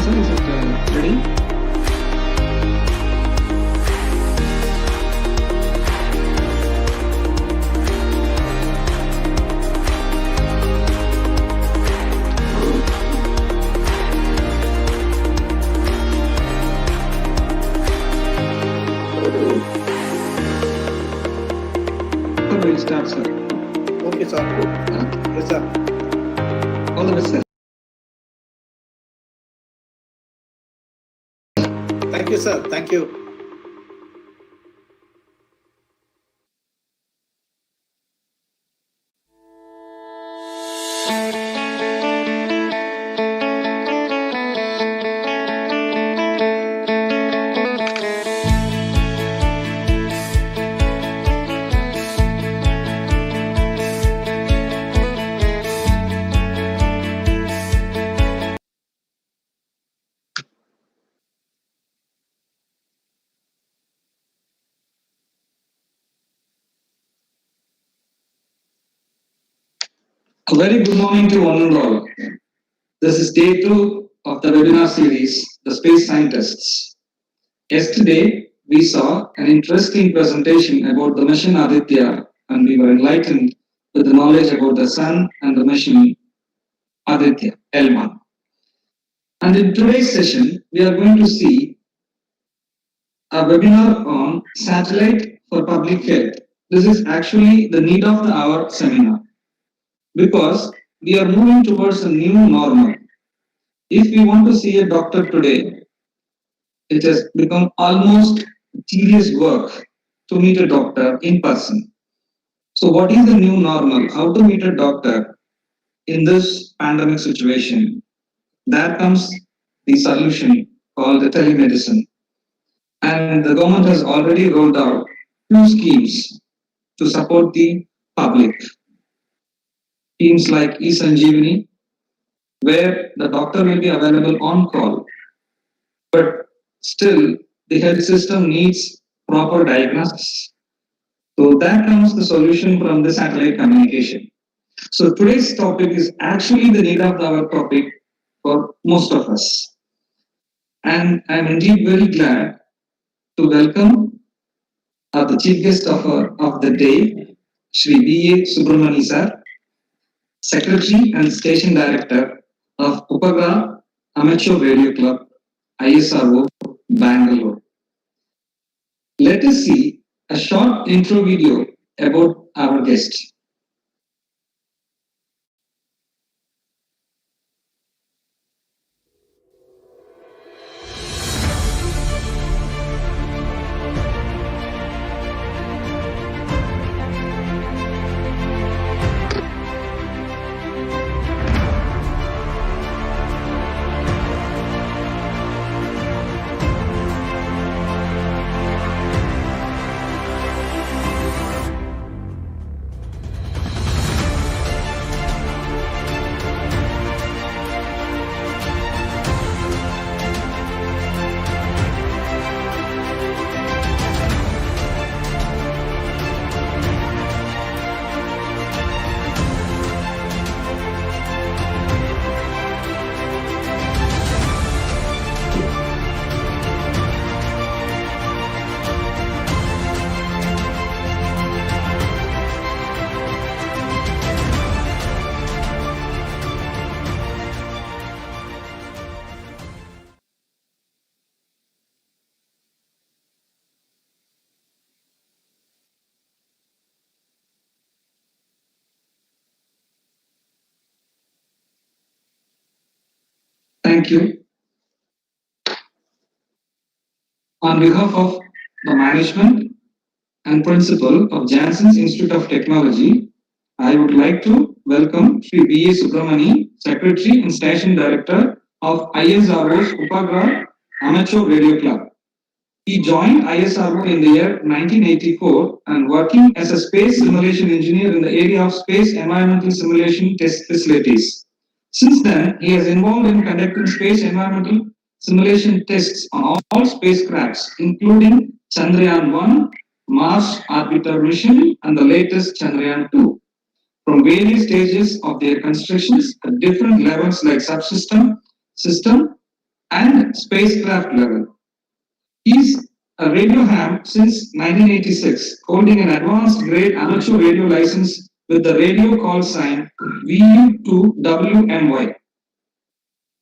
sir, is it ready? So we'll start, sir. Okay, sir. Yes, sir. All the best, sir. Thank you, sir. Thank you. A very good morning to one and all. This is day 2 of the webinar series, The Space Scientists. Yesterday, we saw an interesting presentation about the mission Aditya, and we were enlightened with the knowledge about the Sun and the mission Aditya, L1. And in today's session, we are going to see a webinar on satellite for public health. This is actually the need of the hour seminar because we are moving towards a new normal. If we want to see a doctor today, it has become almost tedious work to meet a doctor in person. So what is the new normal? How to meet a doctor in this pandemic situation? There comes the solution called the telemedicine. And the government has already rolled out 2 schemes to support the public. Schemes like e-Sanjeevani, where the doctor will be available on call, but still the health system needs proper diagnosis. So that comes the solution from the satellite communication. So today's topic is actually the need of our topic for most of us. And I'm indeed very glad to welcome the chief guest of the day, Shri DAY-2 sir, Secretary and Station Director of Upagrah Amateur Radio Club, ISRO, Bangalore. Let us see a short intro video about our guest. Thank you. On behalf of the management and principal of Jansen's Institute of Technology, I would like to welcome Shri DAY-2, Secretary and Station Director of ISRO's Upagrah Amateur Radio Club. He joined ISRO in the year 1984 and working as a space simulation engineer in the area of space environmental simulation test facilities. Since then, he is involved in conducting space environmental simulation tests on all spacecrafts, including Chandrayaan-1, Mars Orbiter mission, and the latest Chandrayaan-2, from various stages of their constructions at different levels like subsystem, system, and spacecraft level. He's a radio ham since 1986, holding an advanced grade amateur radio license with the radio call sign VU2WMY.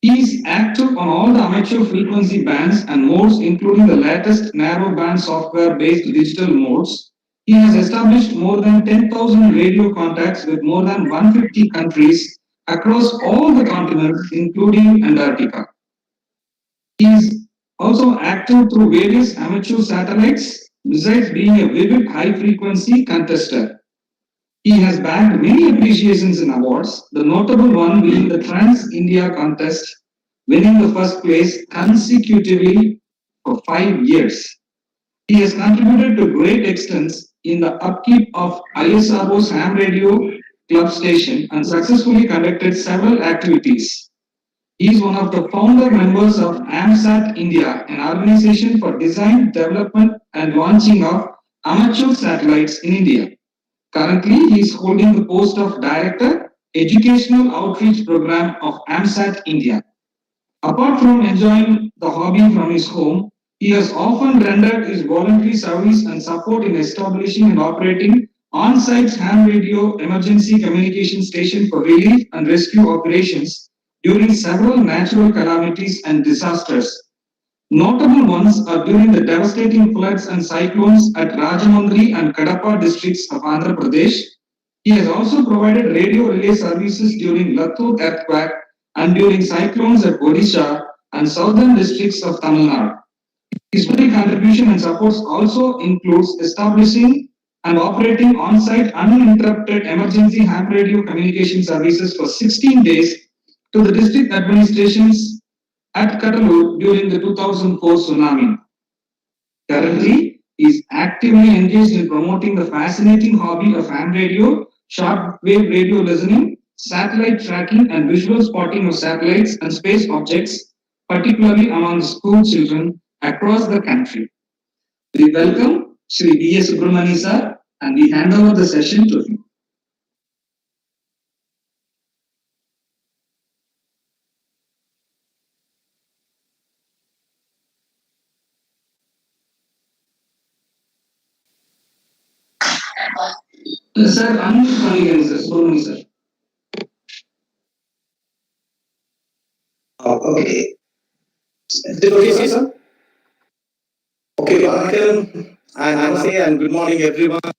He is active on all the amateur frequency bands and modes, including the latest narrow band software based digital modes. He has established more than 10,000 radio contacts with more than 150 countries across all the continents, including Antarctica. He is also active through various amateur satellites, besides being a vivid high frequency contester. He has bagged many appreciations and awards, the notable one being the Trans India contest, winning the first place consecutively for 5 years. He has contributed to great extent in the upkeep of ISRO's ham radio club station and successfully conducted several activities. He is one of the founder members of AMSAT India, an organization for design, development, and launching of amateur satellites in India. Currently, he is holding the post of Director, Educational Outreach Program of AMSAT India. Apart from enjoying the hobby from his home, he has often rendered his voluntary service and support in establishing and operating on-site ham radio emergency communication station for relief and rescue operations during several natural calamities and disasters. Notable ones are during the devastating floods and cyclones at Rajahmundry and Kadapa districts of Andhra Pradesh. He has also provided radio relay services during Latur earthquake and during cyclones at Odisha and southern districts of Tamil Nadu. His money contribution and supports also includes establishing and operating on-site uninterrupted emergency ham radio communication services for 16 days to the district administrations at Cuddalore during the 2004 tsunami. Currently, he is actively engaged in promoting the fascinating hobby of ham radio, shortwave radio listening, satellite tracking, and visual spotting of satellites and space objects, particularly among school children across the country. We welcome Shri DAY-2 sir and we hand over the session to him. Sir, unmute பண்ணிக்கங்க sir. சொல்லுங்க sir. Okay. Is it okay, sir? Okay, Vanakkam and Namaste and good morning, everyone.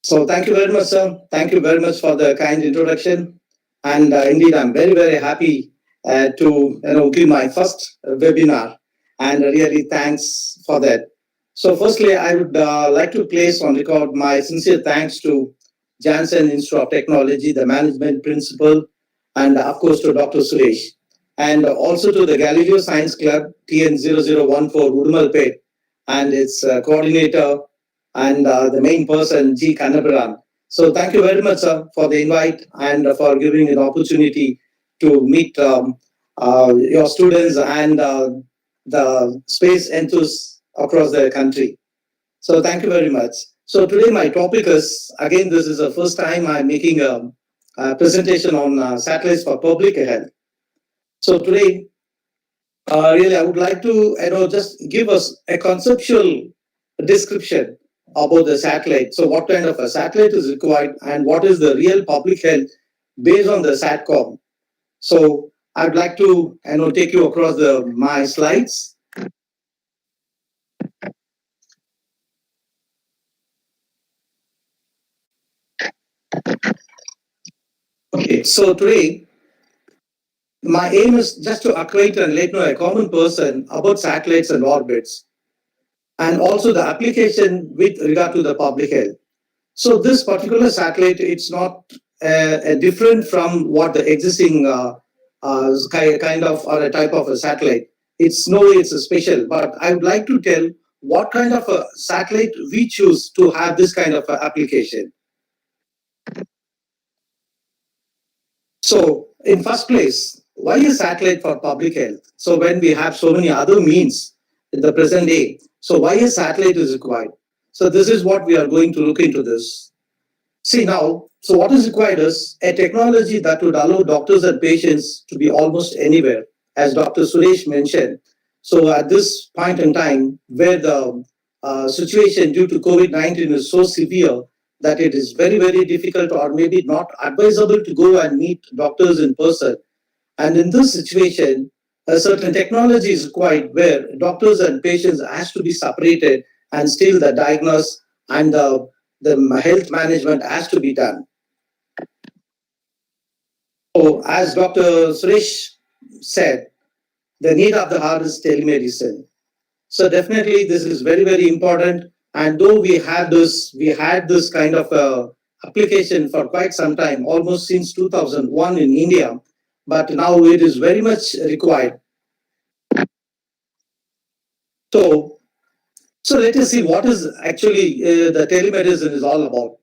So thank you very much, sir. Thank you very much for the kind introduction. And indeed, I'm very, very happy to give my first webinar. And really, thanks for that. So firstly, I would like to place on record my sincere thanks to Janssen Institute of Technology, the management principal, and of course to Dr. Suresh, and also to the Galileo Science Club, TN0014 Udumalpet, and its coordinator and the main person, G. Kannabaran. So thank you very much, sir, for the invite and for giving an opportunity to meet your students and the space enthusiasts across the country. So thank you very much. So today my topic is, again, this is the first time I'm making a presentation on satellites for public health. So today, really, I would like to just give us a conceptual description about the satellite. So what kind of a satellite is required and what is the real public health based on the SATCOM. So I'd like to take you across my slides. Okay, so today my aim is just to acquaint and let know a common person about satellites and orbits, and also the application with regard to the public health. So this particular satellite, it's not different from what the existing kind of or a type of a satellite. It's no way it's a special, but I would like to tell what kind of a satellite we choose to have this kind of application. So in first place, why is satellite for public health? So when we have so many other means in the present day, so why is satellite is required? So this is what we are going to look into this. See now, so what is required is a technology that would allow doctors and patients to be almost anywhere as Dr. Suresh mentioned. So at this point in time, where the situation due to COVID-19 is so severe that it is very, very difficult or maybe not advisable to go and meet doctors in person. And in this situation, a certain technology is required where doctors and patients has to be separated and still the diagnosis and the health management has to be done. So as Dr. Suresh said, the need of the hour is telemedicine. So definitely this is very, very important. And though we had this kind of application for quite some time, almost since 2001 in India, but now it is very much required. So, so let us see what is actually the telemedicine is all about.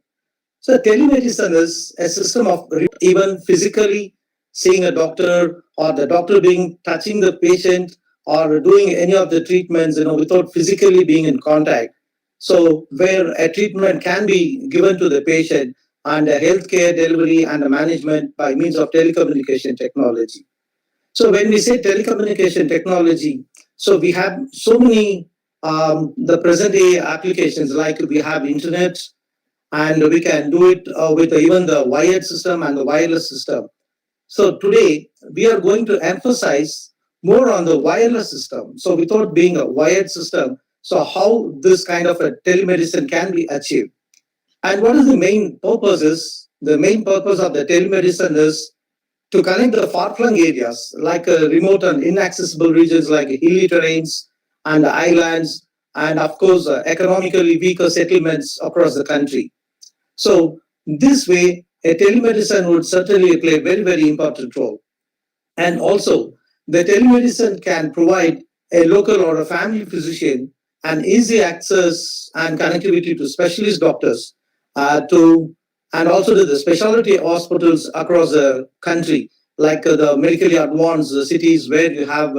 So telemedicine is a system of even physically seeing a doctor or the doctor being touching the patient or doing any of the treatments, without physically being in contact. So where a treatment can be given to the patient and a healthcare delivery and a management by means of telecommunication technology. So when we say telecommunication technology, so we have so many the present day applications like we have internet, and we can do it with even the wired system and the wireless system. So today we are going to emphasize more on the wireless system. So without being a wired system, so how this kind of a telemedicine can be achieved. And what is the main purpose is, the main purpose of the telemedicine is to connect the far-flung areas like remote and inaccessible regions like hilly terrains and islands, and of course economically weaker settlements across the country. So this way, a telemedicine would certainly play a very, very important role. And also, the telemedicine can provide a local or a family physician an easy access and connectivity to specialist doctors, to and also to the specialty hospitals across the country, like the medically advanced cities where you have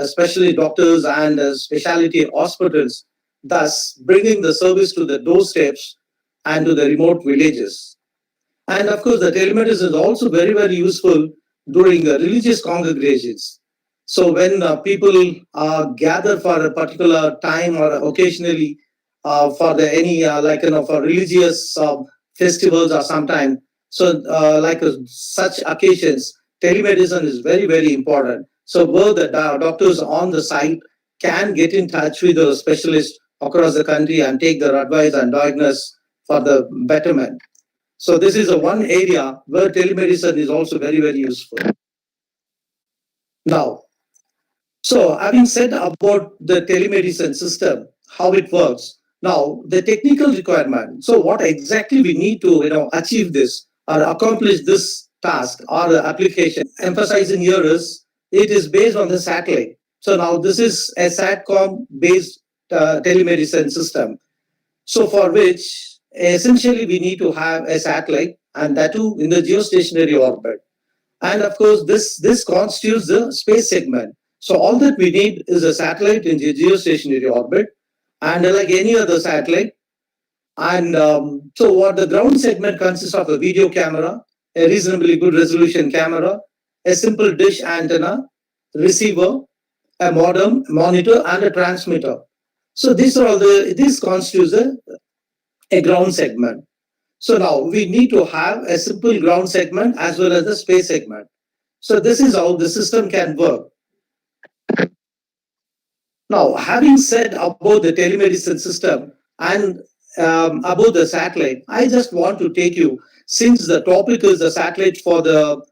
specialty doctors and specialty hospitals, thus bringing the service to the doorsteps and to the remote villages. And of course, the telemedicine is also very, very useful during religious congregations. So when people gather for a particular time or occasionally for the any for religious festivals or sometime, so such occasions, telemedicine is very, very important. So where the doctors on the site can get in touch with the specialists across the country and take their advice and diagnose for the betterment. So this is a one area where telemedicine is also very, very useful. Now, so having said about the telemedicine system, how it works, now the technical requirement. So what exactly we need to achieve this or accomplish this task or the application. Emphasizing here is it is based on the satellite. So now this is a SATCOM based telemedicine system. So for which essentially we need to have a satellite and that too in the geostationary orbit. And of course, this constitutes the space segment. So all that we need is a satellite in the geostationary orbit, and like any other satellite. And so what the ground segment consists of a video camera, a reasonably good resolution camera, a simple dish antenna, receiver, a modem, monitor, and a transmitter. So these are all this constitutes a ground segment. So now we need to have a simple ground segment as well as the space segment. So this is how the system can work. Now, having said about the telemedicine system and about the satellite, I just want to take you, since the topic is the satellite for the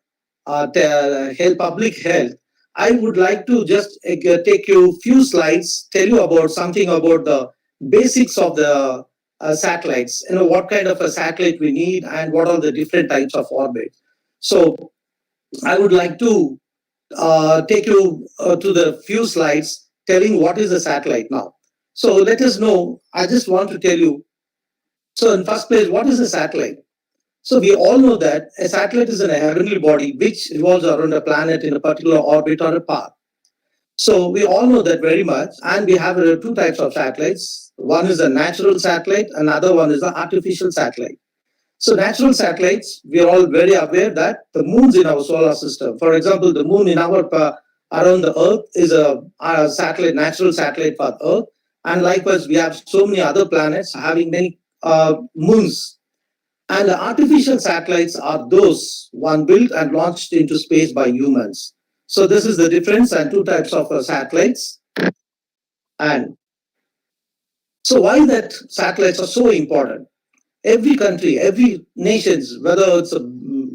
public health, I would like to just take you few slides, tell you about something about the basics of the satellites, what kind of a satellite we need and what are the different types of orbit. So I would like to take you to the few slides telling what is a satellite now. So let us know, I just want to tell you, so in first place, what is a satellite? So we all know that a satellite is a heavenly body which revolves around a planet in a particular orbit or a path. So we all know that very much, and we have two types of satellites. One is a natural satellite, another one is an artificial satellite. So natural satellites, we are all very aware that the moons in our solar system, for example, the moon in our around the Earth is a satellite, natural satellite for Earth. And likewise, we have so many other planets having many moons. And the artificial satellites are those one built and launched into space by humans. So this is the difference and two types of satellites. And so why that satellites are so important? Every country, every nations, whether it's a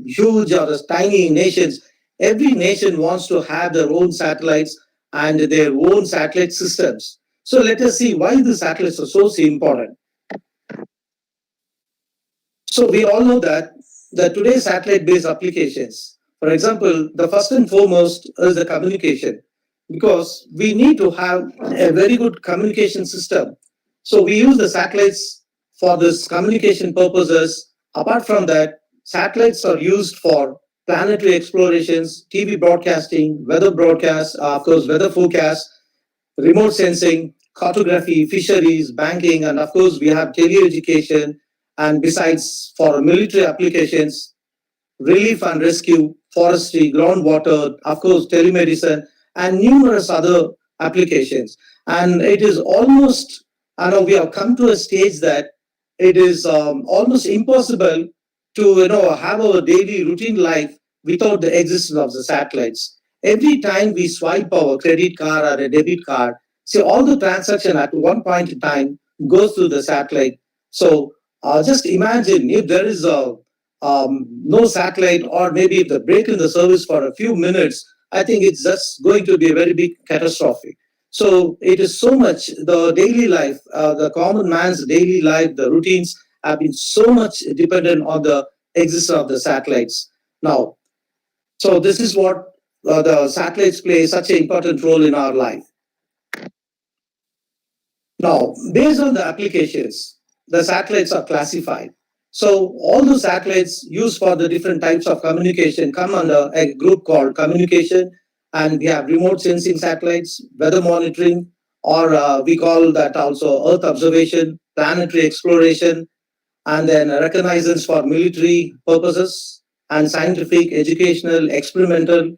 huge or a tiny nations, every nation wants to have their own satellites and their own satellite systems. So let us see why the satellites are so important. So we all know that the today's satellite-based applications, for example, the first and foremost is the communication, because we need to have a very good communication system. So we use the satellites for this communication purposes. Apart from that, satellites are used for planetary explorations, TV broadcasting, weather broadcasts, of course, weather forecasts, remote sensing, cartography, fisheries, banking, and of course, we have tele-education. And besides, for military applications, relief and rescue, forestry, groundwater, of course, telemedicine, and numerous other applications. And it is almost, I know we have come to a stage that it is almost impossible to have our daily routine life without the existence of the satellites. Every time we swipe our credit card or a debit card, see all the transaction at one point in time goes through the satellite. So just imagine if there is no satellite, or maybe if the break in the service for a few minutes, I think it's just going to be a very big catastrophe. So it is so much the daily life, the common man's daily life, the routines have been so much dependent on the existence of the satellites. Now, so this is what the satellites play such an important role in our life. Now, based on the applications, the satellites are classified. So all the satellites used for the different types of communication come under a group called communication, and we have remote sensing satellites, weather monitoring, or we call that also Earth observation, planetary exploration, and then reconnaissance for military purposes, and scientific, educational, experimental.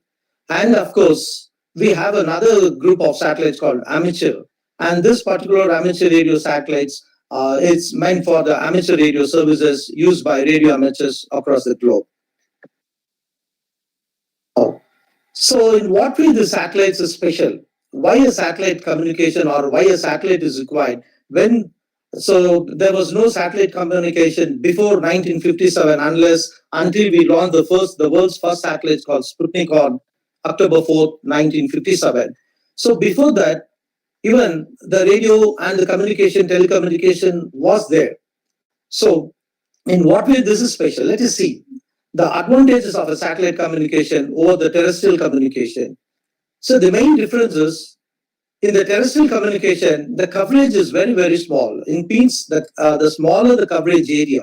And of course, we have another group of satellites called amateur. And this particular amateur radio satellites, it's meant for the amateur radio services used by radio amateurs across the globe. Oh. So in what way the satellites is special? Why a satellite communication, or why a satellite is required? When so there was no satellite communication before 1957, until we launched the world's first satellite called Sputnik on October 4th, 1957. So before that, even the radio and the communication, telecommunication was there. So in what way this is special? Let us see the advantages of a satellite communication over the terrestrial communication. So the main difference is in the terrestrial communication, the coverage is very, very small. It means that the smaller the coverage area.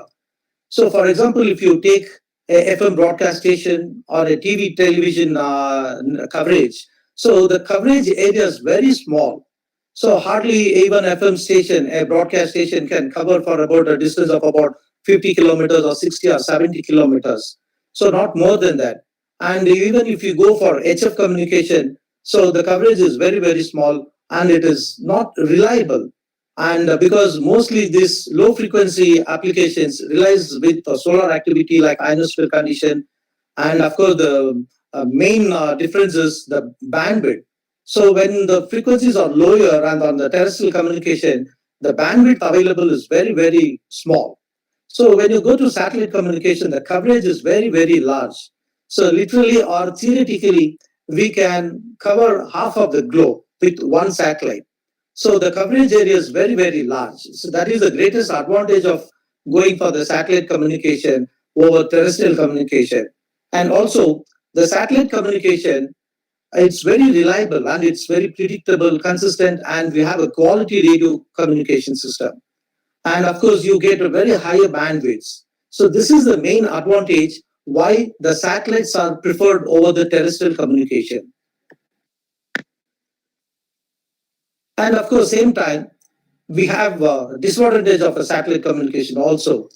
So for example, if you take a FM broadcast station or a TV television coverage, so the coverage area is very small. So hardly even FM station, a broadcast station can cover for about a distance of about 50 kilometers or 60 or 70 kilometers. So not more than that. And even if you go for HF communication, so the coverage is very, very small and it is not reliable. And because mostly these low frequency applications relies with solar activity like ionosphere condition. And of course, the main difference is the bandwidth. So when the frequencies are lower and on the terrestrial communication, the bandwidth available is very, very small. So when you go to satellite communication, the coverage is very, very large. So literally or theoretically, we can cover half of the globe with one satellite. So the coverage area is very, very large. So that is the greatest advantage of going for the satellite communication over terrestrial communication. And also the satellite communication, it's very reliable and it's very predictable, consistent, and we have a quality radio communication system. And of course, you get a very higher bandwidth. So this is the main advantage why the satellites are preferred over the terrestrial communication. And of course, same time, we have disadvantage of a satellite communication also.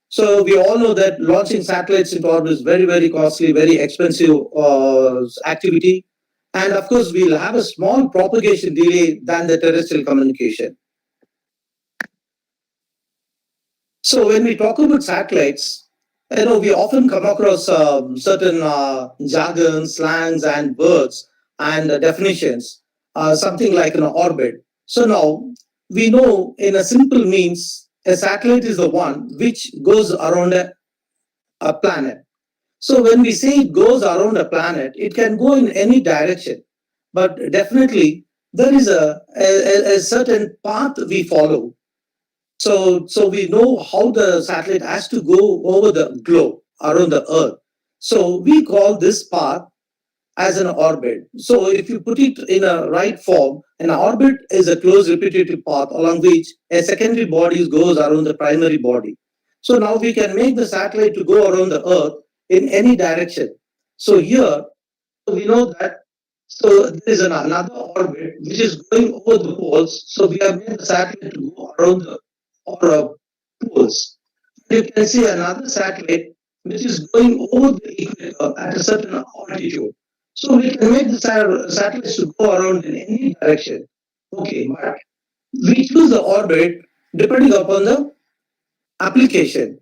So we all know that launching satellites into orbit is very, very costly, very expensive activity. And of course, we'll have a small propagation delay than the terrestrial communication. So when we talk about satellites, we often come across certain jargon, slangs, and words and definitions, something like an orbit. So now we know in a simple means a satellite is the one which goes around a planet. So when we say it goes around a planet, it can go in any direction, but definitely there is a certain path we follow. So we know how the satellite has to go over the globe around the Earth. So we call this path as an orbit. So if you put it in a right form, an orbit is a closed repetitive path along which a secondary body goes around the primary body. So now we can make the satellite to go around the Earth in any direction. So here we know that there is another orbit which is going over the poles. So we have made the satellite to go around the poles. You can see another satellite which is going over the equator at a certain altitude. So we can make the satellites to go around in any direction. Okay, but we choose the orbit depending upon the application.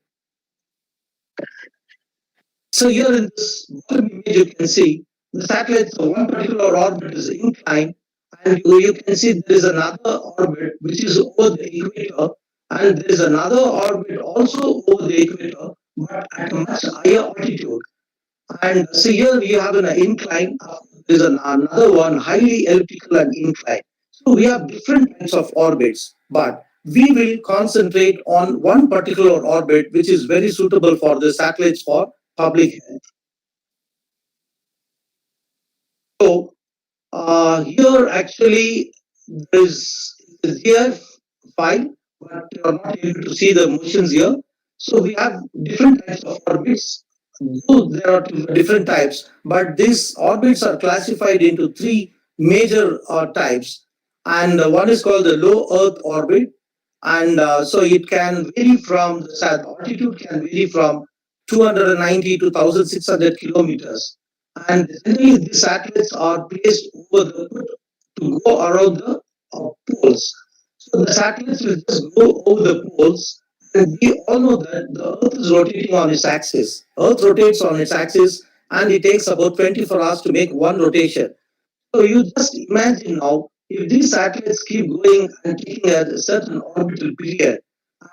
So here in this bottom image, you can see the satellites, so one particular orbit is inclined, and you can see there is another orbit which is over the equator, and there is another orbit also over the equator, but at a much higher altitude. And so here we have an incline, there is another one highly elliptical and inclined. So we have different types of orbits, but we will concentrate on one particular orbit which is very suitable for the satellites for public health. So here actually there is here file, but you are not able to see the motions here. So we have different types of orbits. Though there are different types, but these orbits are classified into three major types. And one is called the low Earth orbit, and so it can vary from the altitude can vary from 290 to 1,600 kilometers. And generally, these satellites are placed over the to go around the poles. So the satellites will just go over the poles, and we all know that the Earth is rotating on its axis. Earth rotates on its axis, and it takes about 24 hours to make one rotation. So you just imagine now, if these satellites keep going and taking a certain orbital period,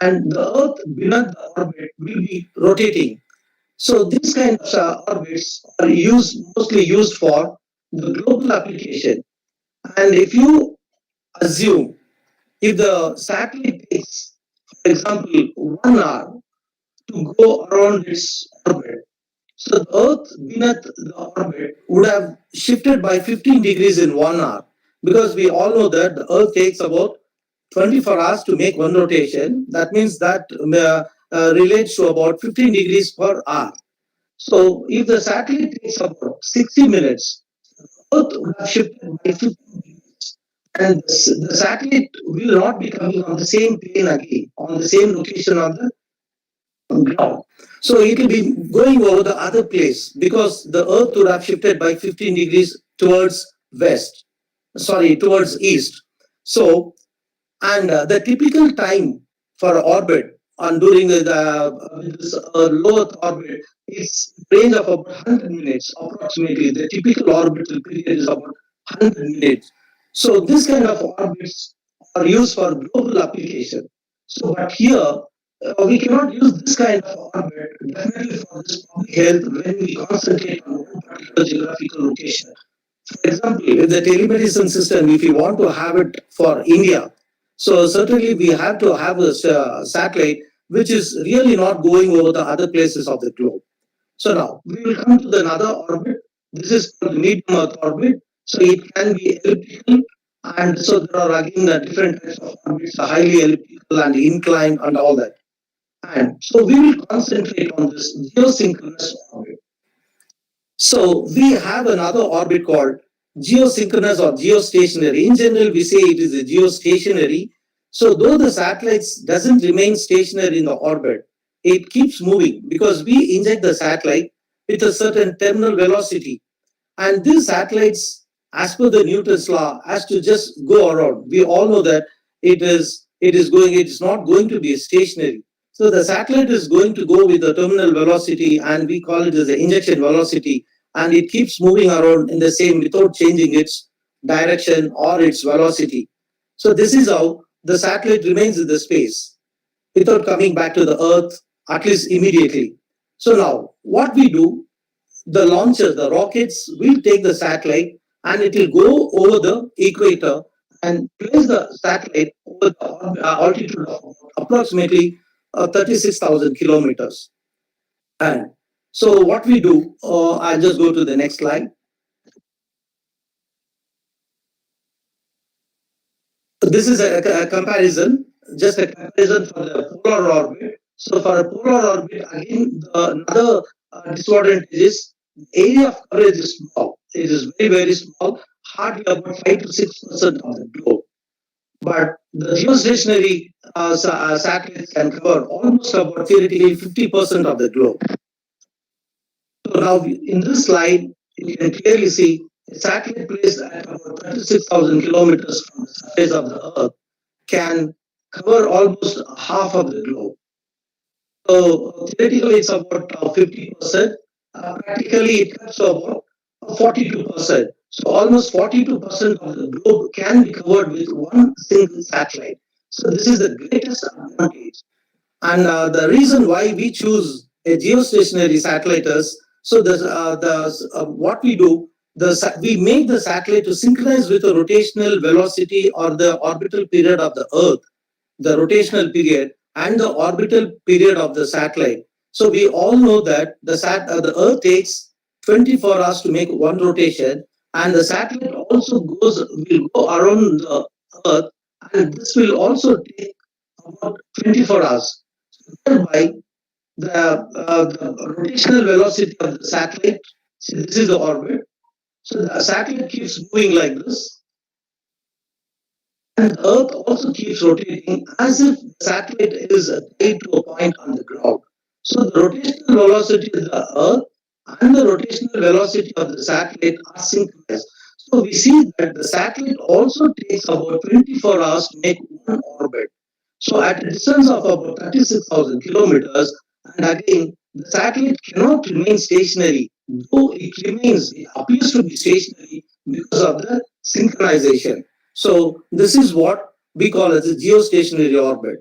and the Earth beneath the orbit will be rotating. So these kind of orbits are mostly used for the global application. And if you assume if the satellite takes, for example, 1 hour to go around its orbit, so the Earth beneath the orbit would have shifted by 15 degrees in 1 hour, because we all know that the Earth takes about 24 hours to make one rotation. That means that relates to about 15 degrees per hour. So if the satellite takes about 60 minutes, Earth would have shifted by 15 degrees. And the satellite will not be coming on the same plane again, on the same location on the ground. So it will be going over the other place because the Earth would have shifted by 15 degrees towards towards east. So, and the typical time for orbit on during this low Earth orbit is range of about 100 minutes approximately. The typical orbital period is about 100 minutes. So this kind of orbits are used for global application. So, but here we cannot use this kind of orbit definitely for this public health when we concentrate on one particular geographical location. For example, with the telemedicine system, if you want to have it for India, so certainly we have to have a satellite which is really not going over the other places of the globe. So now we will come to the another orbit. This is called the medium Earth orbit. So it can be elliptical, and so there are again different types of orbits, highly elliptical and inclined and all that. And so we will concentrate on this geosynchronous orbit. So we have another orbit called geosynchronous or geostationary. In general, we say it is a geostationary. So though the satellites doesn't remain stationary in the orbit, it keeps moving because we inject the satellite with a certain terminal velocity. And these satellites as per the Newton's law, has to just go around. We all know that it is not going to be stationary. So the satellite is going to go with the terminal velocity, and we call it as the injection velocity, and it keeps moving around in the same without changing its direction or its velocity. So this is how the satellite remains in the space without coming back to the Earth, at least immediately. So now, what we do, the launchers, the rockets will take the satellite and it will go over the equator and place the satellite over the altitude of approximately 36,000 kilometers. And so what we do, I'll just go to the next slide. This is a comparison, just a comparison for the polar orbit. So for a polar orbit, again, another disadvantage is the area of coverage is small. It is very, very small, hardly about 5 to 6% of the globe. But the geostationary satellites can cover almost about theoretically 50% of the globe. So now in this slide, you can clearly see a satellite placed at about 36,000 kilometers from the surface of the Earth can cover almost half of the globe. So theoretically, it's about 50%. Practically, it comes to about 42%. So almost 42% of the globe can be covered with one single satellite. So this is the greatest advantage. And the reason why we choose a geostationary satellite is so what we do, we make the satellite to synchronize with the rotational velocity or the orbital period of the Earth, the rotational period and the orbital period of the satellite. So we all know that the Earth takes 24 hours to make one rotation, and the satellite also will go around the Earth, and this will also take about 24 hours. Thereby, the rotational velocity of the satellite, see, this is the orbit. So the satellite keeps moving like this, and the Earth also keeps rotating as if the satellite is tied to a point on the ground. So the rotational velocity of the Earth and the rotational velocity of the satellite are synchronized. So we see that the satellite also takes about 24 hours to make one orbit. So at a distance of about 36,000 kilometers, and again, the satellite cannot remain stationary, though it appears to be stationary because of the synchronization. So this is what we call as a geostationary orbit.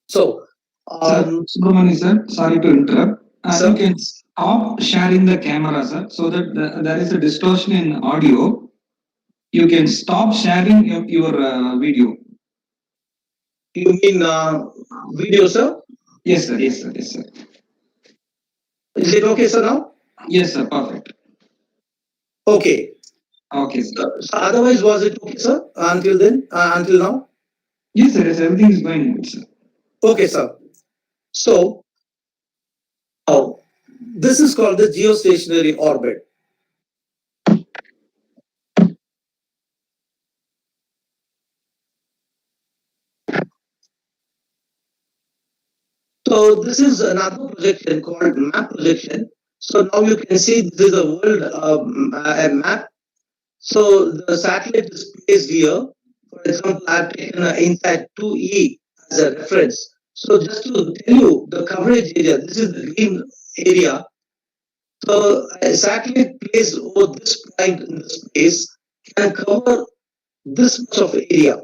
So, Subramani sir, sorry to interrupt. Sir? You can stop sharing the camera, sir, so that there is a distortion in audio. You can stop sharing your video. You mean video, sir? Yes, sir. Yes, sir. Yes, sir. Is it okay, sir, now? Yes, sir. Perfect. Okay. Okay, sir. So otherwise, was it okay, sir? Until then, until now? Yes, sir. Yes, everything is going good, sir. Okay, sir. So, now, this is called the geostationary orbit. So this is another projection called map projection. So now you can see this is a world a map. So the satellite is placed here. For example, I've taken INSAT 2E as a reference. So just to tell you the coverage area, this is the green area. So a satellite placed over this point in the space can cover this much of area.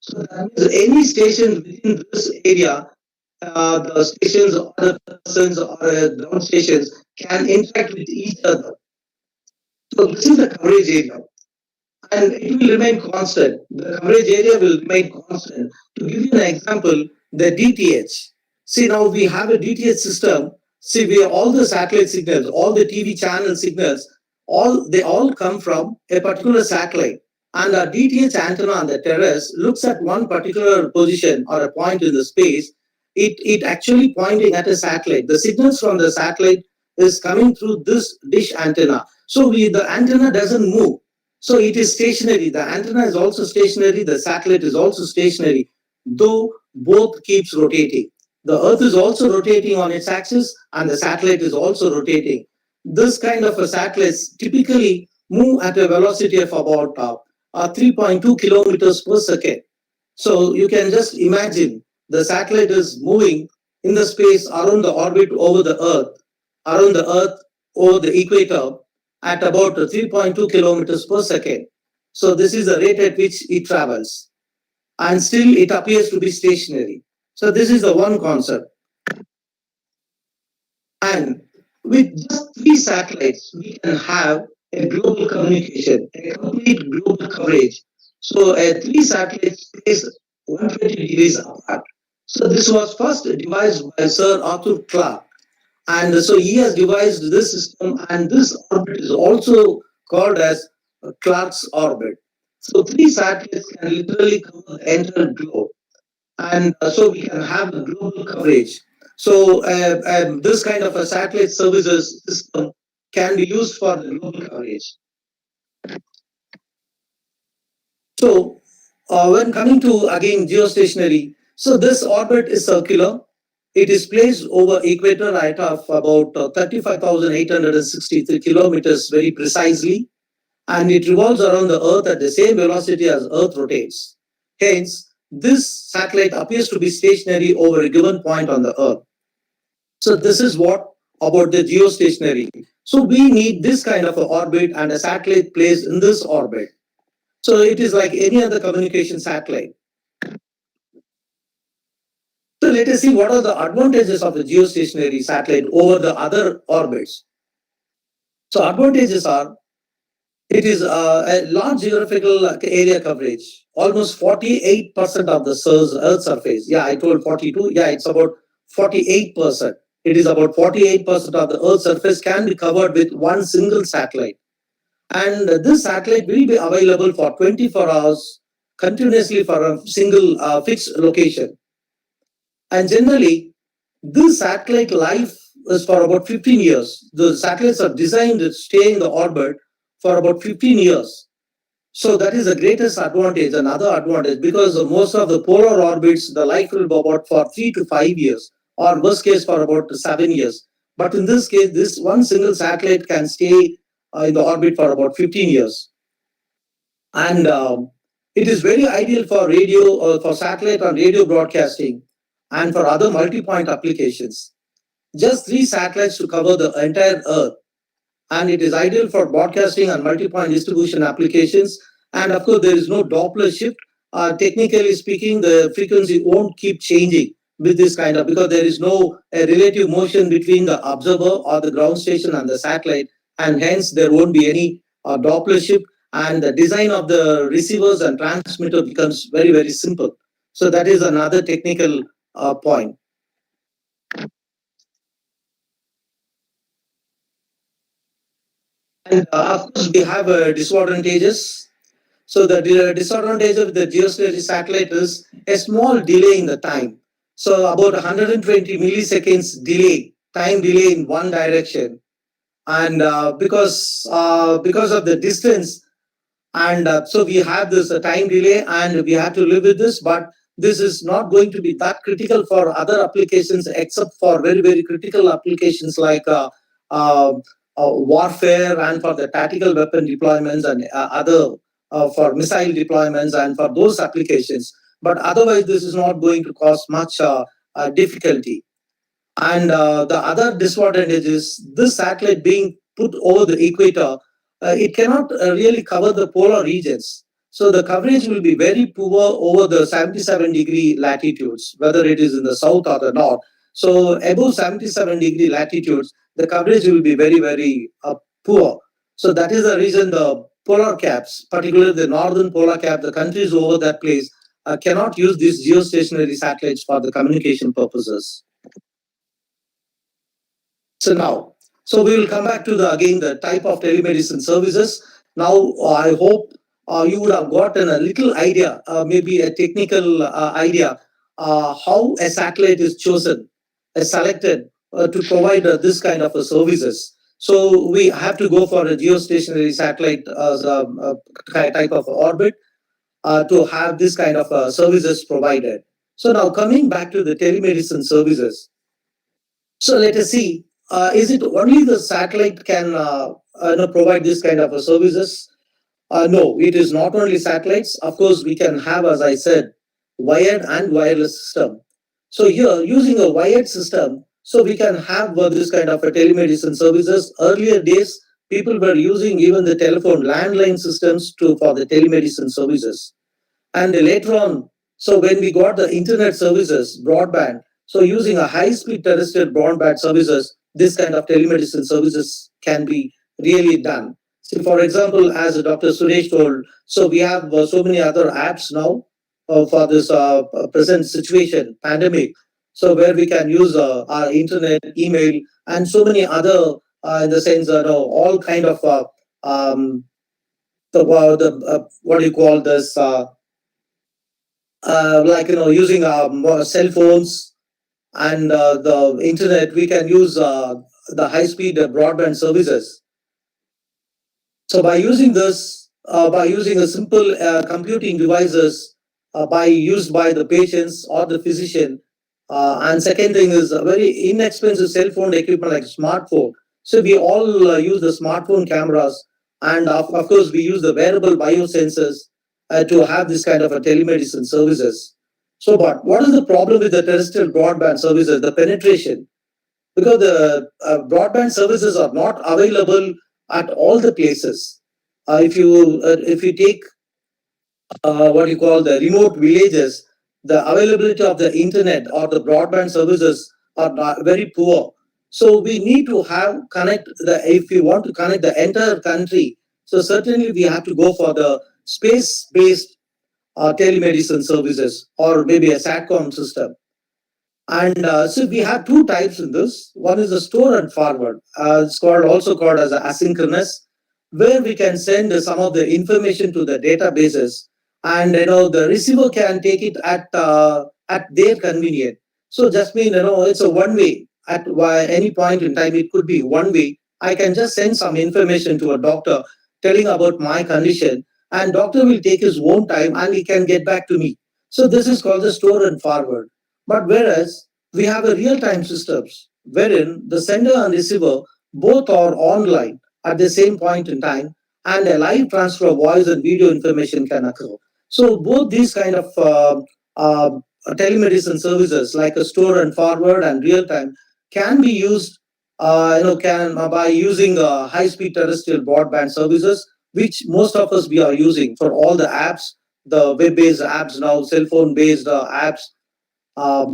So that means any station within this area, the stations or the persons or ground stations can interact with each other. So this is the coverage area, and it will remain constant. The coverage area will remain constant. To give you an example, the DTH. See, now we have a DTH system. See, we all the satellite signals, all the TV channel signals, they all come from a particular satellite. And a DTH antenna on the terrace looks at one particular position or a point in the space. It actually pointing at a satellite. The signals from the satellite is coming through this dish antenna. So the antenna doesn't move. So it is stationary. The antenna is also stationary. The satellite is also stationary, though both keeps rotating. The Earth is also rotating on its axis, and the satellite is also rotating. This kind of a satellites typically move at a velocity of about 3.2 kilometers per second. So you can just imagine the satellite is moving in the space around the orbit around the Earth over the equator at about 3.2 kilometers per second. So this is the rate at which it travels, and still it appears to be stationary. So this is the one concept. And with just three satellites, we can have a global communication, a complete global coverage. So a three satellites is 120 degrees apart. So this was first devised by Sir Arthur Clarke. And so he has devised this system, and this orbit is also called as Clarke's orbit. So three satellites can literally cover the entire globe, and so we can have a global coverage. So this kind of a satellite services system can be used for the global coverage. So when coming to again geostationary, so this orbit is circular. It is placed over equator at of about 35,863 kilometers very precisely, and it revolves around the Earth at the same velocity as Earth rotates. Hence, this satellite appears to be stationary over a given point on the Earth. So this is what about the geostationary. So we need this kind of an orbit and a satellite placed in this orbit. So it is like any other communication satellite. So let us see what are the advantages of the geostationary satellite over the other orbits. So advantages are it is a large geographical area coverage, almost 48% of the Earth surface. Yeah, I told 42. Yeah, it's about 48%. It is about 48% of the Earth's surface can be covered with one single satellite. And this satellite will be available for 24 hours continuously for a single fixed location. And generally, this satellite life is for about 15 years. The satellites are designed to stay in the orbit for about 15 years. So that is the greatest advantage. Another advantage, because most of the polar orbits, the life will be about for 3 to 5 years, or worst case for about 7 years. But in this case, this one single satellite can stay in the orbit for about 15 years. And it is very ideal for radio or for satellite and radio broadcasting and for other multi-point applications. Just three satellites to cover the entire Earth, and it is ideal for broadcasting and multi-point distribution applications. And of course, there is no Doppler shift. Technically speaking, the frequency won't keep changing with this kind of, because there is no relative motion between the observer or the ground station and the satellite, and hence there won't be any Doppler shift. And the design of the receivers and transmitter becomes very, very simple. So that is another technical point. And of course, we have disadvantages. So the disadvantage of the geostationary satellite is a small delay in the time. So about 120 milliseconds time delay in one direction, and because of the distance, and so we have this time delay, and we have to live with this. But this is not going to be that critical for other applications, except for very, very critical applications like uh, warfare, and for the tactical weapon deployments, and other for missile deployments, and for those applications. But otherwise, this is not going to cause much difficulty. And the other disadvantage is this satellite being put over the equator, it cannot really cover the polar regions. So the coverage will be very poor over the 77-degree latitudes, whether it is in the south or the north. So above 77-degree latitudes, the coverage will be very, very poor. So that is the reason the polar caps, particularly the northern polar cap, the countries over that place cannot use these geostationary satellites for the communication purposes. So now, so we will come back to the again the type of telemedicine services. Now, I hope you would have gotten a little idea, maybe a technical idea, how a satellite is chosen, selected to provide this kind of services. So we have to go for a geostationary satellite as a type of orbit to have this kind of services provided. So now coming back to the telemedicine services. So let us see. Is it only the satellite can provide this kind of services? No, it is not only satellites. Of course, we can have, as I said, wired and wireless system. So here, using a wired system, so we can have this kind of a telemedicine services. Earlier days, people were using even the telephone landline systems to for the telemedicine services. And later on, so when we got the internet services, broadband, so using a high-speed terrestrial broadband services, this kind of telemedicine services can be really done. So, for example, as Dr. Suresh told, so we have so many other apps now for this present situation, pandemic. So where we can use our internet, email, and so many other, in the sense, all kind of the what do you call this? Like using cell phones and the internet, we can use the high speed broadband services. So by using this, by using a simple computing devices by used by the patients or the physician, and second thing is a very inexpensive cell phone equipment like smartphone. So we all use the smartphone cameras, and of course we use the wearable biosensors to have this kind of a telemedicine services. So, but what is the problem with the terrestrial broadband services? The penetration, because the broadband services are not available at all the places. If you take what you call the remote villages, the availability of the internet or the broadband services are not very poor. So we need to have connect the if we want to connect the entire country. So certainly we have to go for the space-based telemedicine services or maybe a SATCOM system. And so we have two types in this. One is the store and forward. It's called also called as a asynchronous, where we can send some of the information to the databases, and the receiver can take it at their convenience. So just mean it's a one way. At any point in time, it could be one way. I can just send some information to a doctor telling about my condition, and doctor will take his own time and he can get back to me. So this is called the store and forward. But whereas we have a real-time systems wherein the sender and receiver both are online at the same point in time, and a live transfer of voice and video information can occur. So both these kind of telemedicine services like a store and forward and real time can be used can by using high-speed terrestrial broadband services, which most of us we are using for all the apps, the web-based apps now, cell phone-based apps.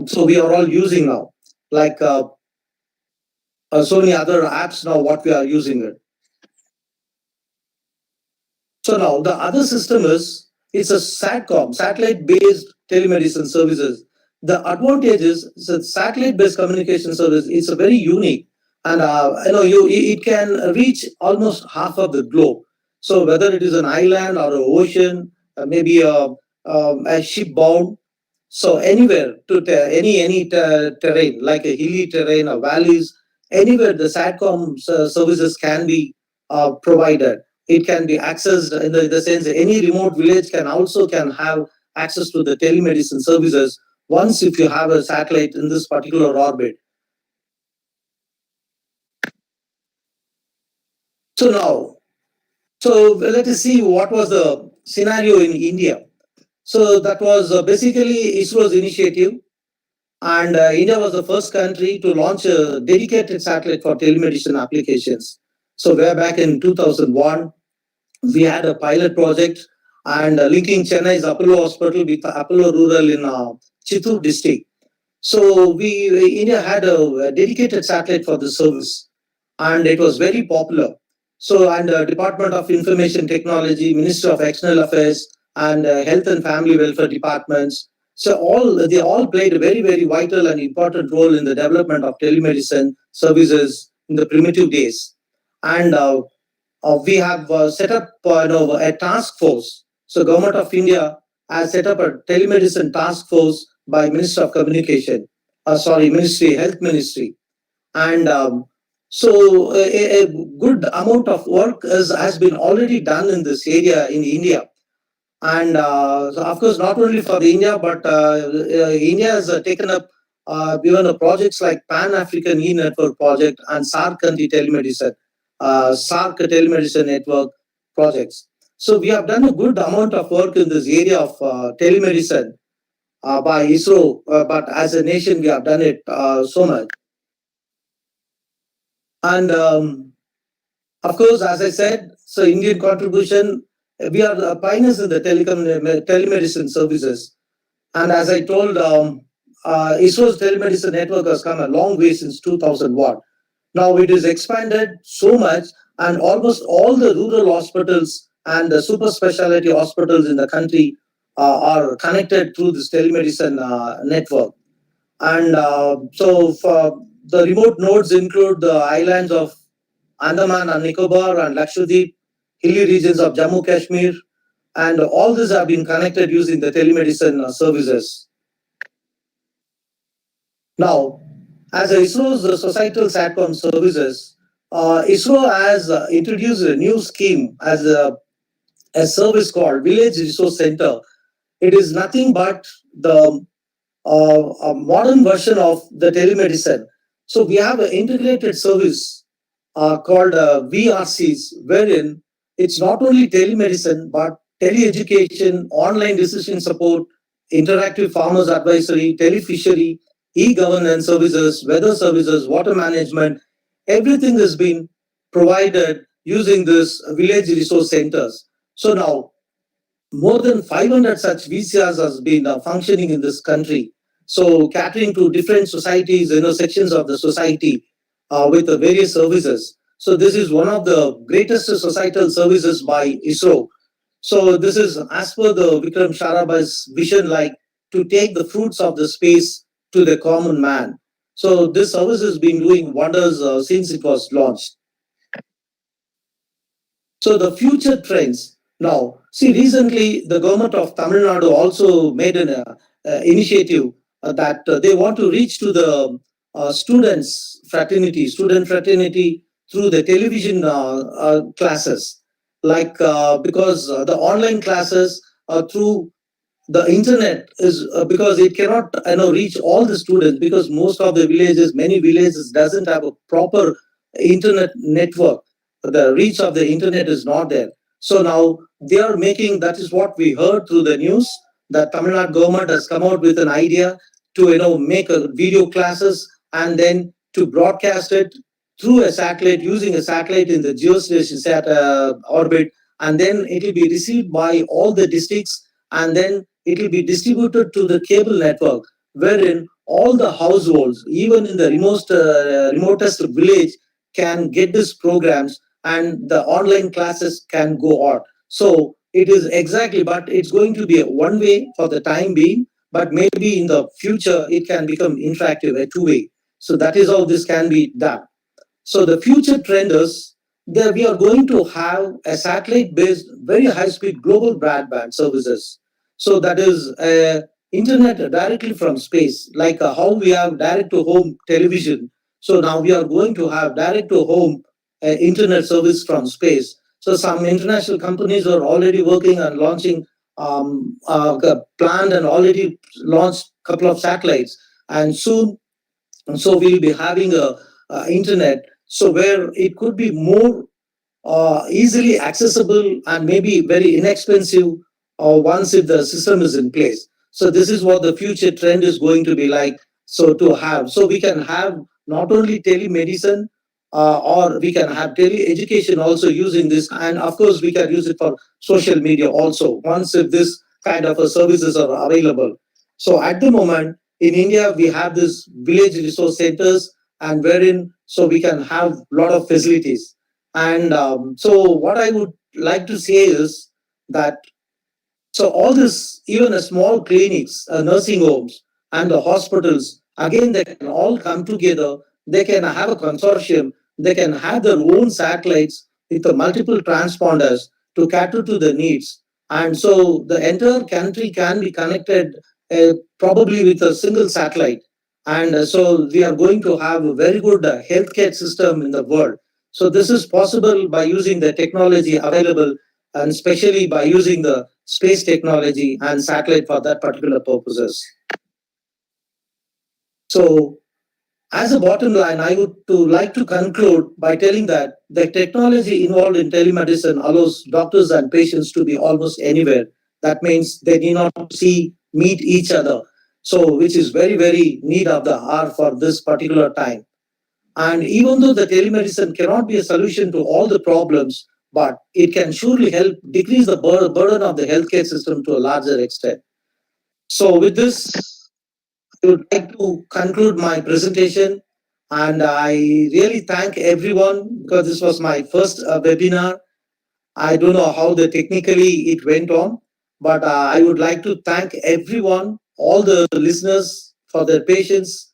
So we are all using now, like so many other apps now. What we are using it. So now the other system is it's a SATCOM, satellite-based telemedicine services. The advantage is it's a satellite-based communication service. It's a very unique, and it can reach almost half of the globe. So whether it is an island or an ocean, maybe a ship bound, so anywhere to any terrain like a hilly terrain or valleys, anywhere the SATCOM services can be provided. It can be accessed in the sense that any remote village can have access to the telemedicine services once if you have a satellite in this particular orbit. So now, so let us see what was the scenario in India. So that was basically ISRO's initiative, and India was the first country to launch a dedicated satellite for telemedicine applications. So way back in 2001, we had a pilot project and linking Chennai's Apollo Hospital with Apollo Rural in Chittoor district. So India had a dedicated satellite for the service, and it was very popular. So and Department of Information Technology, Ministry of External Affairs, and Health and Family Welfare departments. So they all played a very vital and important role in the development of telemedicine services in the primitive days. And we have set up a task force. So Government of India has set up a telemedicine task force by Ministry of Communication, Ministry, Health Ministry. And so a good amount of work has been already done in this area in India. And so of course, not only for the India, but India has taken up even projects like Pan-African E-Network project and SARC country telemedicine. SARC telemedicine network projects. So we have done a good amount of work in this area of telemedicine by ISRO, but as a nation we have done it so much. And of course, as I said, so Indian contribution, we are the pioneers in the telemedicine services. And as I told, ISRO's telemedicine network has come a long way since 2001. Now it is expanded so much, and almost all the rural hospitals and the super specialty hospitals in the country are connected through this telemedicine network. And so for the remote nodes include the islands of Andaman and Nicobar and Lakshadweep, hilly regions of Jammu Kashmir, and all these have been connected using the telemedicine services. Now, as ISRO's societal SATCOM services, ISRO has introduced a new scheme as a service called Village Resource Center. It is nothing but the a modern version of the telemedicine. So we have an integrated service called VRCs, wherein it's not only telemedicine but teleeducation, online decision support, interactive farmers advisory, telefishery, e-governance services, weather services, water management. Everything has been provided using this village resource centers. So now more than 500 such VCRs has been functioning in this country. So catering to different societies, sections of the society with the various services. So this is one of the greatest societal services by ISRO. So this is as per the Vikram Sarabhai's vision, like to take the fruits of the space to the common man. So this service has been doing wonders since it was launched. So the future trends. Now, see, recently the government of Tamil Nadu also made an initiative that they want to reach to the student fraternity through the television classes, like because the online classes through the internet is because it cannot reach all the students, because most of the villages, many villages doesn't have a proper internet network. The reach of the internet is not there. So now they are making, that is what we heard through the news, that Tamil Nadu government has come out with an idea to make a video classes and then to broadcast it through a satellite, using a satellite in the geostation orbit, and then it will be received by all the districts, and then it will be distributed to the cable network, wherein all the households, even in the remotest village, can get these programs and the online classes can go on. So it is exactly, but it's going to be a one way for the time being, but maybe in the future it can become interactive, a two-way. So that is how this can be done. So the future trend is that we are going to have a satellite-based, very high-speed global broadband services. So that is internet directly from space, like how we have direct-to-home television. So now we are going to have direct-to-home internet service from space. So some international companies are already working on launching, planned and already launched a couple of satellites, and soon so we'll be having a internet, so where it could be more easily accessible and maybe very inexpensive once if the system is in place. So this is what the future trend is going to be like. So to have, so we can have not only telemedicine, or we can have tele-education also using this, and of course we can use it for social media also once if this kind of services are available. So at the moment in India we have this village resource centers, and wherein so we can have a lot of facilities. And so what I would like to say is that so all this, even a small clinics, nursing homes, and the hospitals, again, they can all come together. They can have a consortium. They can have their own satellites with the multiple transponders to cater to the needs. And so the entire country can be connected probably with a single satellite. And so we are going to have a very good healthcare system in the world. So this is possible by using the technology available, and especially by using the space technology and satellite for that particular purposes. So As a bottom line, I would like to conclude by telling that the technology involved in telemedicine allows doctors and patients to be almost anywhere. That means they need not meet each other. So, which is very, very need of the hour for this particular time. And even though the telemedicine cannot be a solution to all the problems, but it can surely help decrease the burden of the healthcare system to a larger extent. So, with this, I would like to conclude my presentation, and I really thank everyone because this was my first webinar. I don't know how the technically it went on, but I would like to thank everyone, all the listeners for their patience,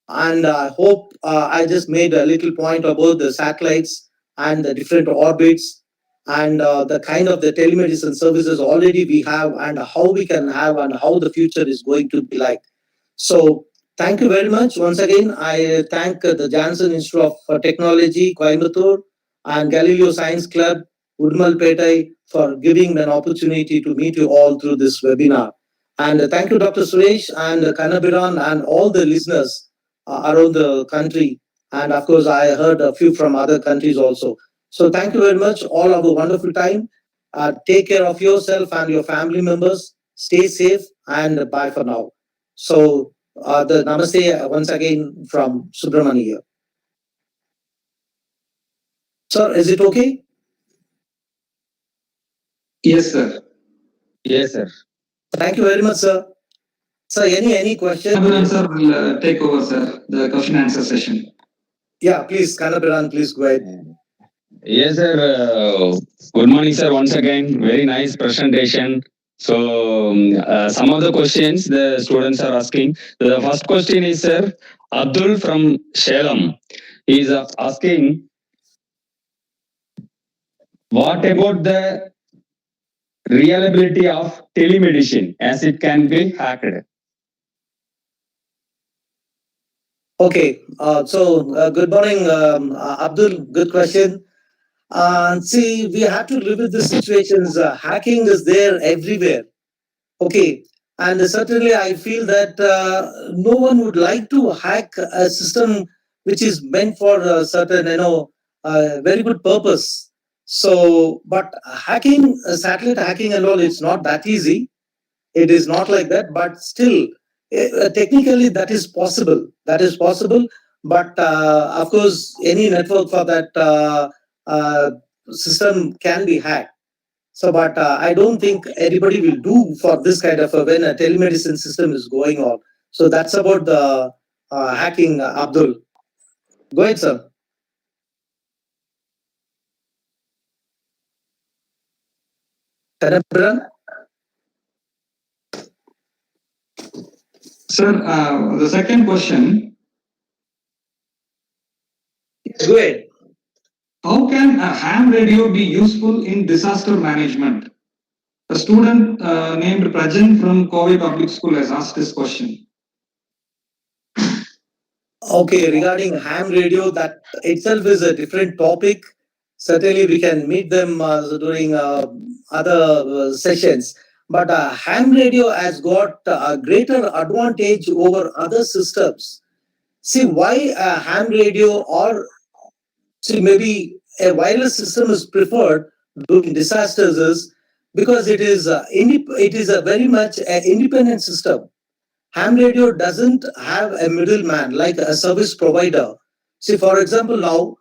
and I hope I just made a little point about the satellites and the different orbits and the kind of the telemedicine services already we have and how we can have and how the future is going to be like. So thank you very much. Once again, I thank the Janssen Institute of Technology, Coimbatore, and Galileo Science Club, Udmalpetai, for giving me an opportunity to meet you all through this webinar. And thank you, Dr. Suresh and Kanabiran and all the listeners around the country. And of course, I heard a few from other countries also. So thank you very much. All have a wonderful time. Take care of yourself and your family members. Stay safe and bye for now. So the namaste once again from Subramani here. Sir, is it okay? Yes, sir. Yes, sir. Thank you very much, sir. Sir, any question? Kanabiran sir will take over, sir, the question answer session. Yeah, please, Kanabiran, please go ahead. Yes, sir. Good morning, sir. Once again, very nice presentation. So, some of the questions the students are asking. The first question is, sir, Abdul from Shalem. He is asking, what about the reliability of telemedicine as it can be hacked? Okay, good morning, Abdul. Good question. See, we have to live with the situations. Hacking is there everywhere. Okay, and certainly I feel that no one would like to hack a system which is meant for a certain, very good purpose. So, but hacking, satellite hacking and all, it's not that easy. It is not like that, but still, technically that is possible. That is possible, but of course, any network for that system can be hacked. So, but I don't think anybody will do for this kind of when a telemedicine system is going on. So that's about the hacking, Abdul. Go ahead, sir. Kanabran? Sir, the second question. Go ahead. How can a ham radio be useful in disaster management? A student named Prajan from Kovi Public School has asked this question. Okay, regarding ham radio, that itself is a different topic. Certainly, we can meet them during other sessions. But ham radio has got a greater advantage over other systems. See, why a ham radio or see maybe a wireless system is preferred during disasters is because it is a very much an independent system. Ham radio doesn't have a middleman like a service provider. See, for example, now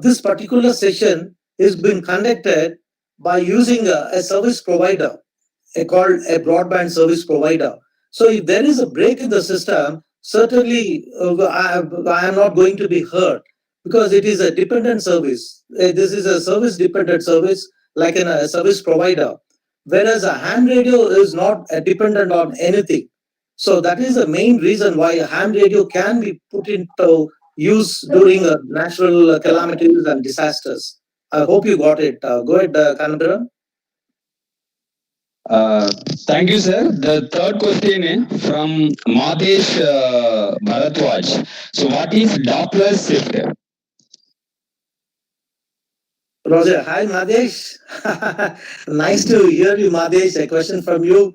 this particular session is being conducted by using a service provider called a broadband service provider. So, if there is a break in the system, certainly I am not going to be hurt because it is a dependent service. This is a service dependent service like in a service provider, whereas a ham radio is not dependent on anything. So that is the main reason why a ham radio can be put into use during natural calamities and disasters. I hope you got it. Go ahead, Kanadra. Uh, Thank you, sir. The third question is from Madesh Bharatwaj. So, what is Doppler shift? Roger, hi Madesh. Nice to hear you, Madesh. A question from you.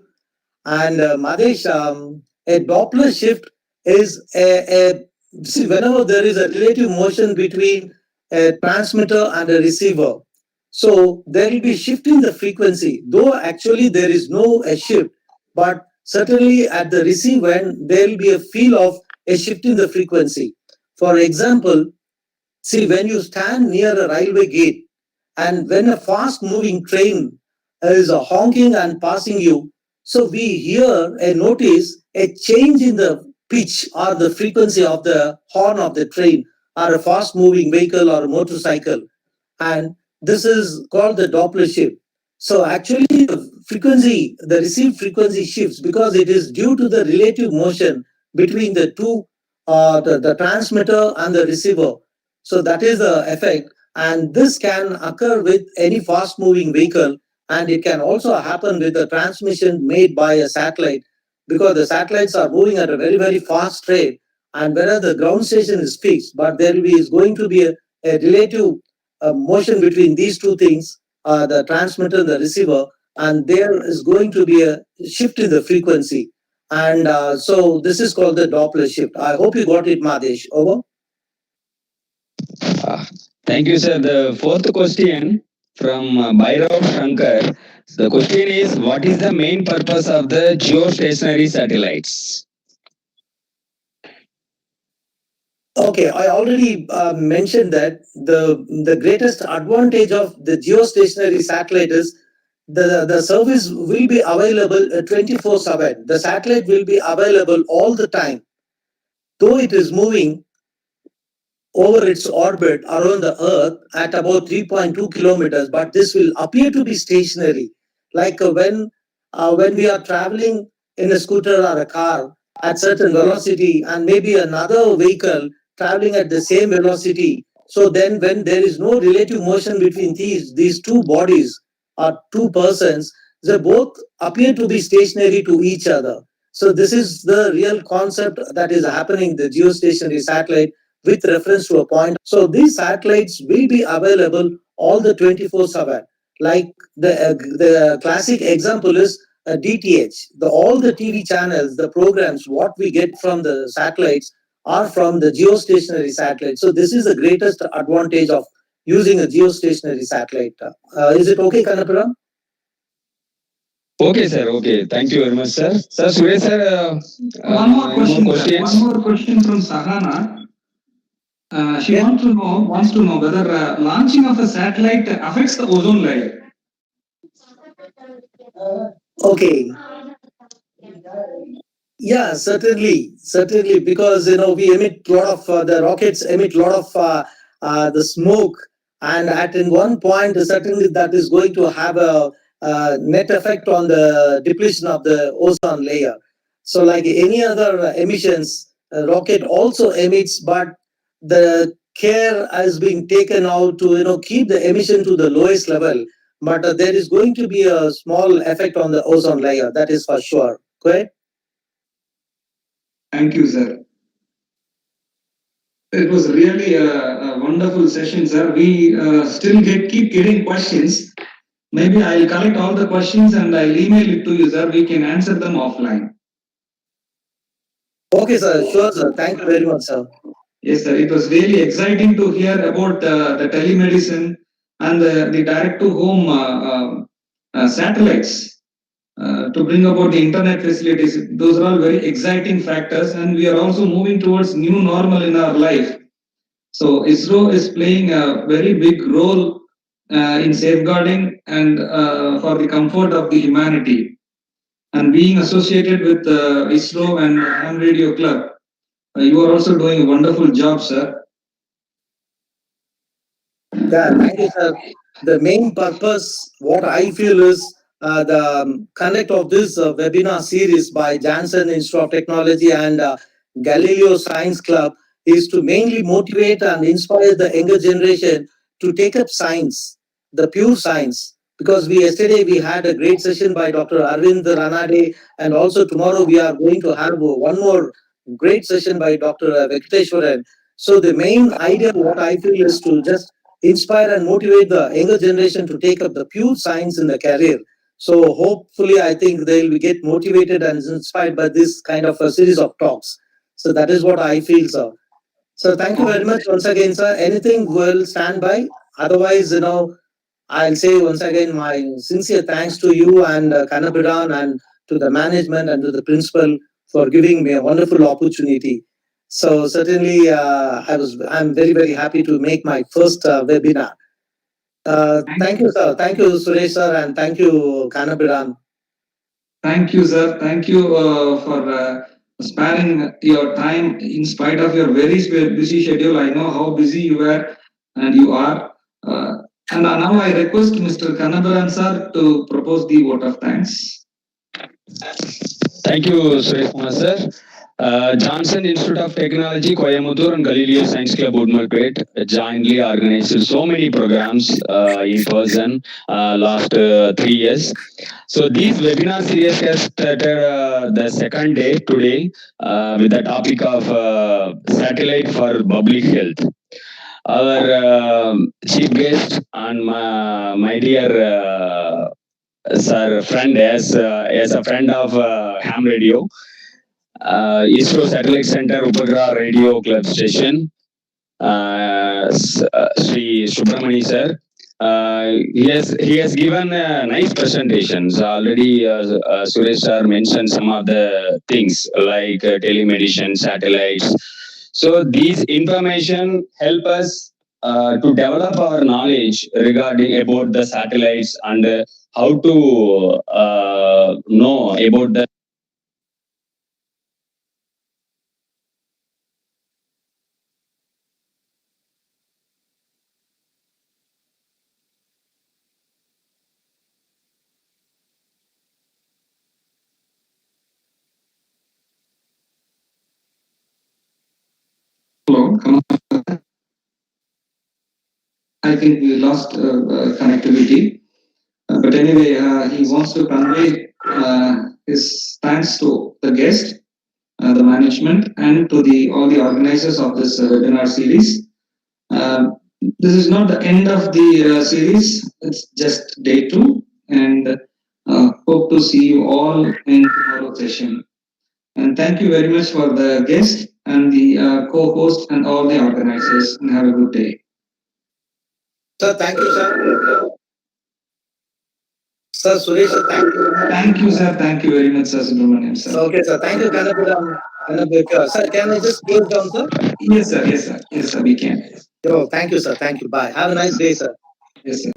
And Madesh, a Doppler shift is a see, whenever there is a relative motion between a transmitter and a receiver, so there will be shift in the frequency, though actually there is no a shift, but certainly at the receive end, there will be a feel of a shift in the frequency. For example, see, when you stand near a railway gate and when a fast moving train is honking and passing you, so we hear and notice a change in the pitch or the frequency of the horn of the train or a fast moving vehicle or a motorcycle. And this is called the Doppler shift. So actually, the received frequency shifts because it is due to the relative motion between the two, the transmitter and the receiver. So that is the effect, and this can occur with any fast-moving vehicle, and it can also happen with the transmission made by a satellite because the satellites are moving at a very fast rate, and whereas the ground station is fixed, but there will be is going to be a relative motion between these two things, the transmitter and the receiver, and there is going to be a shift in the frequency. And so this is called the Doppler shift. I hope you got it, Madesh. Over. Ah, thank you, sir. The fourth question from Bhairav Shankar. The question is, what is the main purpose of the geostationary satellites? Okay, I already mentioned that the greatest advantage of the geostationary satellite is the service will be available 24/7. The satellite will be available all the time, though it is moving over its orbit around the Earth at about 3.2 kilometers, but this will appear to be stationary. Like when we are traveling in a scooter or a car at certain velocity, and maybe another vehicle traveling at the same velocity. So then, when there is no relative motion between these two bodies or two persons, they both appear to be stationary to each other. So this is the real concept that is happening the geostationary satellite with reference to a point. So these satellites will be available all the 24/7. Like the classic example is DTH. All the TV channels, the programs, what we get from the satellites are from the geostationary satellite. So this is the greatest advantage of using a geostationary satellite. Is it okay, Kanapuram? Okay, sir. Okay. Thank you very much, sir. Sir, Suresh, sir, One more any question, more sir. questions? One more question from Sahana. She Yeah. wants to know whether launching of a satellite affects the ozone layer. Okay. Yeah, certainly, because we emit a lot of the rockets emit a lot of the smoke, and at in one point certainly that is going to have a net effect on the depletion of the ozone layer. So, like any other emissions, rocket also emits, but the care has been taken out to keep the emission to the lowest level. But there is going to be a small effect on the ozone layer. That is for sure. Correct. Thank you, sir. It was really a wonderful session, sir. We still keep getting questions. Maybe I'll collect all the questions and I'll email it to you, sir. We can answer them offline. Okay, sir. Sure, sir. Thank you very much, sir. Yes, sir. It was really exciting to hear about the telemedicine and the direct-to-home satellites to bring about the internet facilities. Those are all very exciting factors, and we are also moving towards new normal in our life. So ISRO is playing a very big role in safeguarding and for the comfort of the humanity. And being associated with ISRO and Ham Radio Club, you are also doing a wonderful job, sir. Yeah, thank you, sir. The main purpose, what I feel is the conduct of this webinar series by Janssen Institute of Technology and Galileo Science Club is to mainly motivate and inspire the younger generation to take up science, the pure science. Because yesterday we had a great session by Dr. Arvind Ranade, and also tomorrow we are going to have one more great session by Dr. Venkateshwaran. So the main idea, what I feel, is to just inspire and motivate the younger generation to take up the pure science in the career. So hopefully, I think they will get motivated and inspired by this kind of a series of talks. So that is what I feel, sir. So thank you very much once again, sir. Anything will stand by. Otherwise, I'll say once again my sincere thanks to you and Kanabiran and to the management and to the principal for giving me a wonderful opportunity. So certainly, I'm very very happy to make my first webinar. Thank you, sir. Thank you, Suresh sir, and thank you, Kanabiran. Thank you, sir. Thank you for sparing your time in spite of your very busy schedule. I know how busy you were and you are. And now I request Mr. Kanadaran sir to propose the vote of thanks. Thank you, Shri sir. Johnson Institute of Technology, Coimbatore, and Galileo Science Club, Woodmarket jointly organized so many programs in person last 3 years. So these webinar series has started the second day today with the topic of satellite for public health. Our chief guest and my dear sir friend as a friend of ham radio, ISRO Satellite Center Upagrah Radio Club Station, Shri SUBRAMANI sir. He has given nice presentations. Already, Suresh sir mentioned some of the things like telemedicine, satellites. So these information help us to develop our knowledge regarding about the satellites and how to know about the Hello, I think we lost connectivity. But anyway, he wants to convey his thanks to the guest, the management, and to the all the organizers of this webinar series. This is not the end of the series. It's just day 2, and hope to see you all in tomorrow's session. And thank you very much for the guest and the co-host and all the organizers. And have a good day. Sir, thank you, sir. Sir, Suresh, sir, thank you. Thank you, sir. Thank you very much, sir Subramaniam, sir. Okay, sir. Thank you, Kanabiran. Sir, can I just close down, sir? Yes, sir. Yes, sir. Yes, sir. We can. Oh, thank you, sir. Thank you. Bye. Have a nice day, sir. Yes, sir.